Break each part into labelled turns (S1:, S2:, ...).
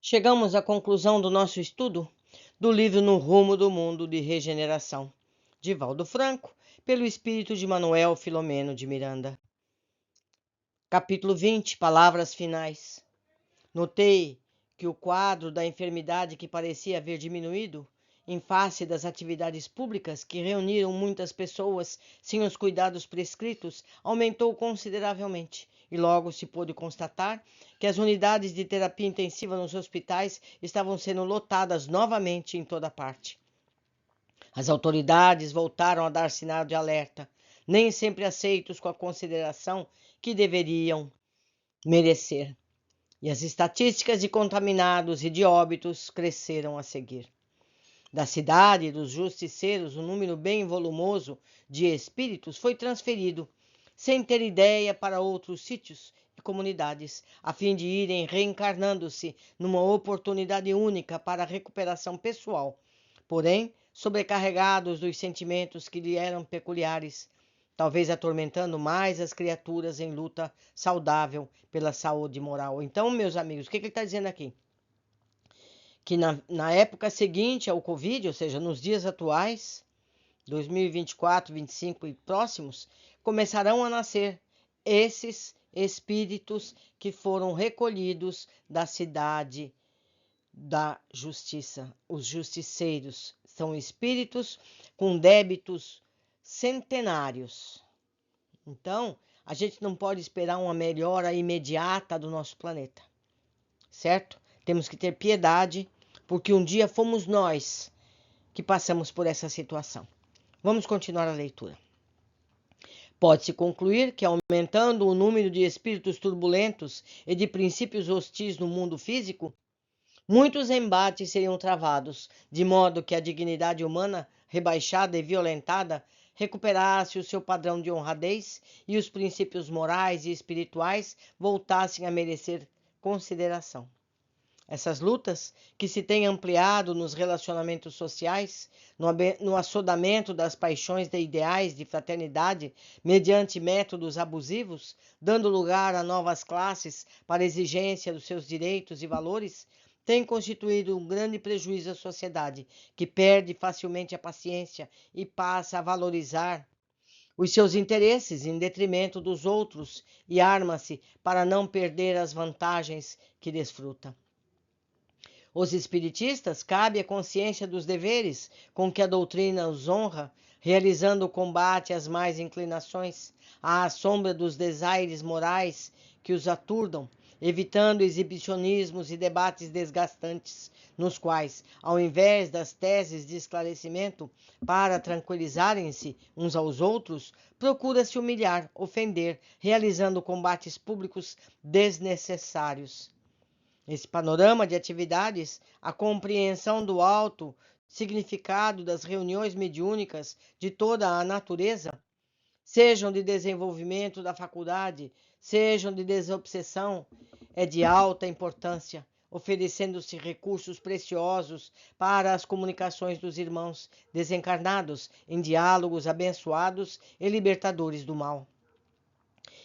S1: Chegamos à conclusão do nosso estudo do livro No Rumo do Mundo de Regeneração, de Valdo Franco, pelo espírito de Manuel Filomeno de Miranda. Capítulo 20, Palavras Finais. Notei que o quadro da enfermidade que parecia haver diminuído, em face das atividades públicas que reuniram muitas pessoas sem os cuidados prescritos, aumentou consideravelmente, e logo se pôde constatar que as unidades de terapia intensiva nos hospitais estavam sendo lotadas novamente em toda parte. As autoridades voltaram a dar sinal de alerta, nem sempre aceitos com a consideração que deveriam merecer. E as estatísticas de contaminados e de óbitos cresceram a seguir. Da cidade dos justiceiros, um número bem volumoso de espíritos foi transferido, sem ter ideia, para outros sítios e comunidades, a fim de irem reencarnando-se numa oportunidade única para a recuperação pessoal, porém sobrecarregados dos sentimentos que lhe eram peculiares, talvez atormentando mais as criaturas em luta saudável pela saúde moral. Então, meus amigos, o que ele está dizendo aqui? Que na época seguinte ao Covid, ou seja, nos dias atuais, 2024, 25 e próximos, começarão a nascer esses espíritos que foram recolhidos da cidade da justiça. Os justiceiros são espíritos com débitos centenários. Então, a gente não pode esperar uma melhora imediata do nosso planeta, certo? Temos que ter piedade, porque um dia fomos nós que passamos por essa situação. Vamos continuar a leitura. Pode-se concluir que, aumentando o número de espíritos turbulentos e de princípios hostis no mundo físico, muitos embates seriam travados, de modo que a dignidade humana, rebaixada e violentada, recuperasse o seu padrão de honradez e os princípios morais e espirituais voltassem a merecer consideração. Essas lutas, que se têm ampliado nos relacionamentos sociais, no assodamento das paixões de ideais de fraternidade mediante métodos abusivos, dando lugar a novas classes para exigência dos seus direitos e valores, têm constituído um grande prejuízo à sociedade, que perde facilmente a paciência e passa a valorizar os seus interesses em detrimento dos outros e arma-se para não perder as vantagens que desfruta. Os espiritistas cabe a consciência dos deveres com que a doutrina os honra, realizando o combate às más inclinações, à sombra dos desaires morais que os aturdam, evitando exibicionismos e debates desgastantes, nos quais, ao invés das teses de esclarecimento para tranquilizarem-se uns aos outros, procura-se humilhar, ofender, realizando combates públicos desnecessários. Nesse panorama de atividades, a compreensão do alto significado das reuniões mediúnicas de toda a natureza, sejam de desenvolvimento da faculdade, sejam de desobsessão, é de alta importância, oferecendo-se recursos preciosos para as comunicações dos irmãos desencarnados em diálogos abençoados e libertadores do mal.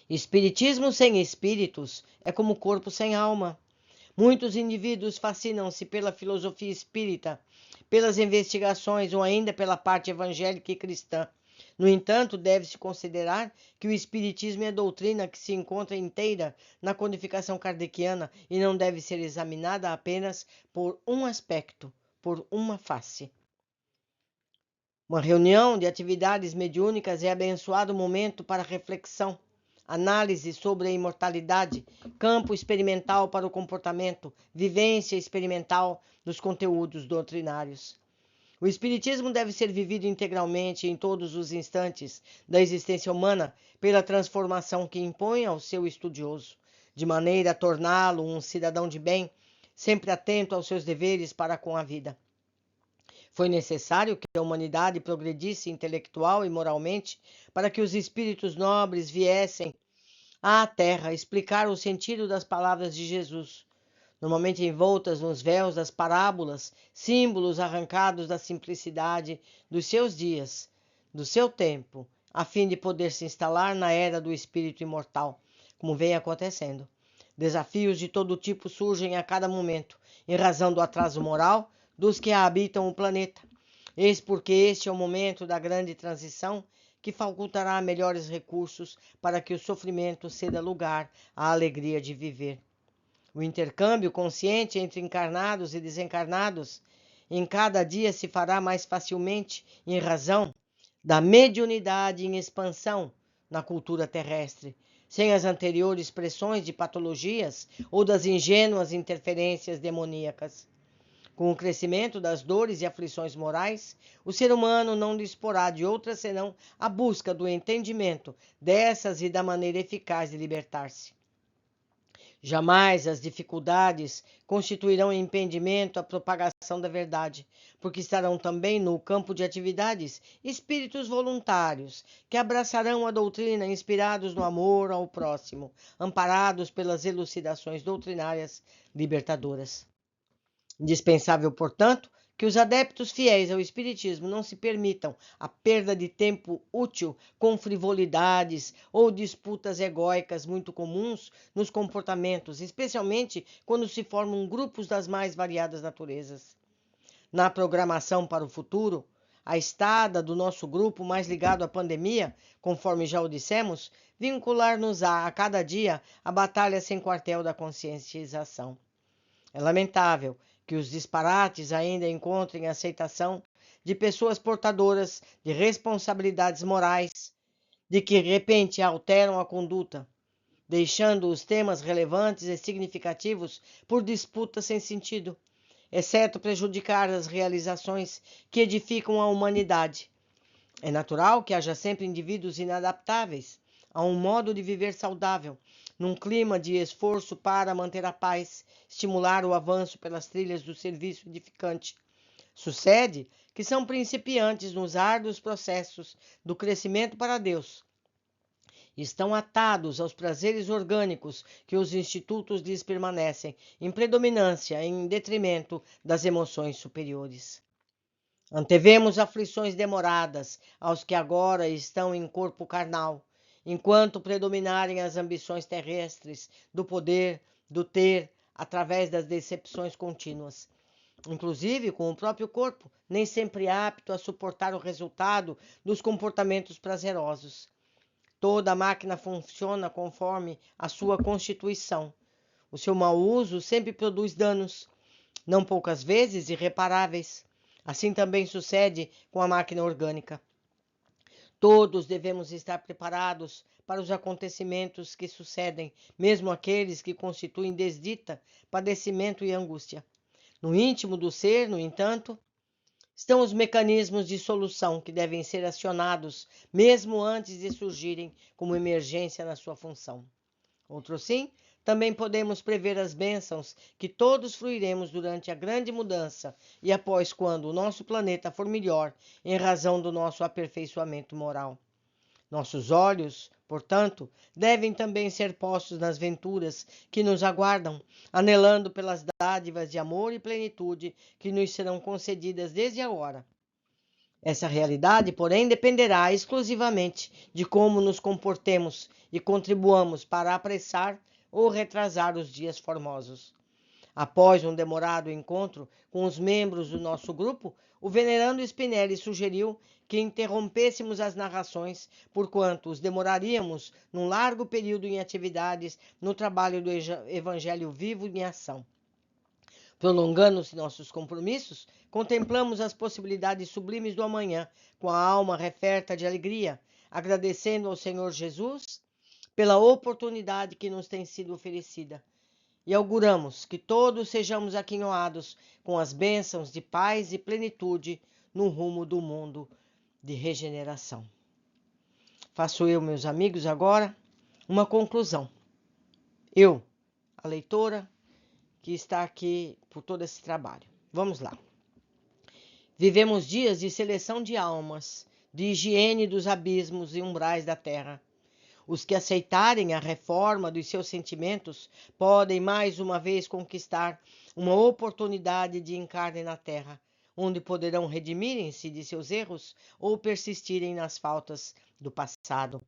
S1: Espiritismo sem espíritos é como corpo sem alma. Muitos indivíduos fascinam-se pela filosofia espírita, pelas investigações ou ainda pela parte evangélica e cristã. No entanto, deve-se considerar que o espiritismo é doutrina que se encontra inteira na codificação kardeciana e não deve ser examinada apenas por um aspecto, por uma face. Uma reunião de atividades mediúnicas é abençoado momento para reflexão, análise sobre a imortalidade, campo experimental para o comportamento, vivência experimental dos conteúdos doutrinários. O Espiritismo deve ser vivido integralmente em todos os instantes da existência humana pela transformação que impõe ao seu estudioso, de maneira a torná-lo um cidadão de bem, sempre atento aos seus deveres para com a vida. Foi necessário que a humanidade progredisse intelectual e moralmente para que os espíritos nobres viessem à Terra explicar o sentido das palavras de Jesus, normalmente envoltas nos véus das parábolas, símbolos arrancados da simplicidade dos seus dias, do seu tempo, a fim de poder se instalar na era do espírito imortal, como vem acontecendo. Desafios de todo tipo surgem a cada momento, em razão do atraso moral dos que habitam o planeta. Eis porque este é o momento da grande transição que facultará melhores recursos para que o sofrimento ceda lugar à alegria de viver. O intercâmbio consciente entre encarnados e desencarnados em cada dia se fará mais facilmente em razão da mediunidade em expansão na cultura terrestre, sem as anteriores pressões de patologias ou das ingênuas interferências demoníacas. Com o crescimento das dores e aflições morais, o ser humano não disporá de outra senão a busca do entendimento dessas e da maneira eficaz de libertar-se. Jamais as dificuldades constituirão impedimento à propagação da verdade, porque estarão também no campo de atividades espíritos voluntários, que abraçarão a doutrina inspirados no amor ao próximo, amparados pelas elucidações doutrinárias libertadoras. Indispensável, portanto, que os adeptos fiéis ao Espiritismo não se permitam a perda de tempo útil com frivolidades ou disputas egóicas muito comuns nos comportamentos, especialmente quando se formam grupos das mais variadas naturezas. Na programação para o futuro, a estada do nosso grupo mais ligado à pandemia, conforme já o dissemos, vincular-nos-á a cada dia a batalha sem quartel da conscientização. É lamentável que os disparates ainda encontrem aceitação de pessoas portadoras de responsabilidades morais, de que de repente alteram a conduta, deixando os temas relevantes e significativos por disputas sem sentido, exceto prejudicar as realizações que edificam a humanidade. É natural que haja sempre indivíduos inadaptáveis a um modo de viver saudável, num clima de esforço para manter a paz, estimular o avanço pelas trilhas do serviço edificante. Sucede que são principiantes nos árduos processos do crescimento para Deus. Estão atados aos prazeres orgânicos que os institutos lhes permanecem, em predominância em detrimento das emoções superiores. Antevemos aflições demoradas aos que agora estão em corpo carnal, enquanto predominarem as ambições terrestres do poder, do ter, através das decepções contínuas. Inclusive com o próprio corpo, nem sempre apto a suportar o resultado dos comportamentos prazerosos. Toda a máquina funciona conforme a sua constituição. O seu mau uso sempre produz danos, não poucas vezes irreparáveis. Assim também sucede com a máquina orgânica. Todos devemos estar preparados para os acontecimentos que sucedem, mesmo aqueles que constituem desdita, padecimento e angústia. No íntimo do ser, no entanto, estão os mecanismos de solução que devem ser acionados, mesmo antes de surgirem como emergência na sua função. Outro sim, também podemos prever as bênçãos que todos fruiremos durante a grande mudança e após quando o nosso planeta for melhor em razão do nosso aperfeiçoamento moral. Nossos olhos, portanto, devem também ser postos nas venturas que nos aguardam, anelando pelas dádivas de amor e plenitude que nos serão concedidas desde agora. Essa realidade, porém, dependerá exclusivamente de como nos comportemos e contribuamos para apressar ou retrasar os dias formosos. Após um demorado encontro com os membros do nosso grupo, o venerando Spinelli sugeriu que interrompêssemos as narrações, porquanto os demoraríamos num largo período em atividades no trabalho do Evangelho vivo em ação. Prolongando-se nossos compromissos, contemplamos as possibilidades sublimes do amanhã, com a alma referta de alegria, agradecendo ao Senhor Jesus pela oportunidade que nos tem sido oferecida. E auguramos que todos sejamos aquinhoados com as bênçãos de paz e plenitude no rumo do mundo de regeneração. Faço eu, meus amigos, agora uma conclusão. Eu, a leitora, que está aqui por todo esse trabalho. Vamos lá. Vivemos dias de seleção de almas, de higiene dos abismos e umbrais da terra. Os que aceitarem a reforma dos seus sentimentos podem mais uma vez conquistar uma oportunidade de encarne na terra, onde poderão redimirem-se de seus erros ou persistirem nas faltas do passado.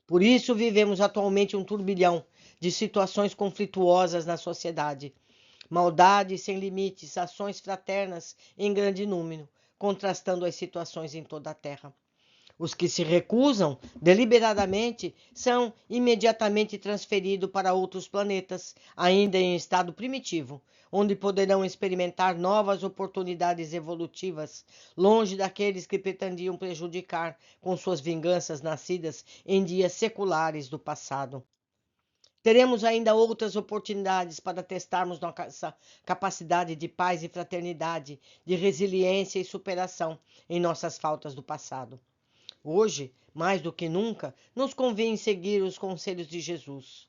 S1: Por isso vivemos atualmente um turbilhão de situações conflituosas na sociedade. Maldade sem limites, ações fraternas em grande número, contrastando as situações em toda a terra. Os que se recusam deliberadamente são imediatamente transferidos para outros planetas, ainda em estado primitivo, onde poderão experimentar novas oportunidades evolutivas, longe daqueles que pretendiam prejudicar com suas vinganças nascidas em dias seculares do passado. Teremos ainda outras oportunidades para testarmos nossa capacidade de paz e fraternidade, de resiliência e superação em nossas faltas do passado. Hoje, mais do que nunca, nos convém seguir os conselhos de Jesus.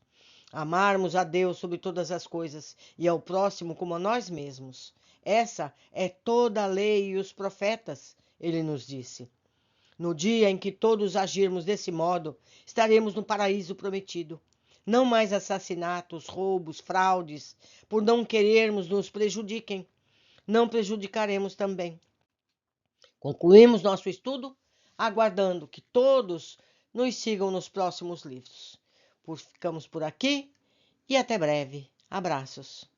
S1: Amarmos a Deus sobre todas as coisas e ao próximo como a nós mesmos. Essa é toda a lei e os profetas, ele nos disse. No dia em que todos agirmos desse modo, estaremos no paraíso prometido. Não mais assassinatos, roubos, fraudes, por não querermos nos prejudiquem. Não prejudicaremos também. Concluímos nosso estudo, aguardando que todos nos sigam nos próximos livros. Ficamos por aqui e até breve. Abraços.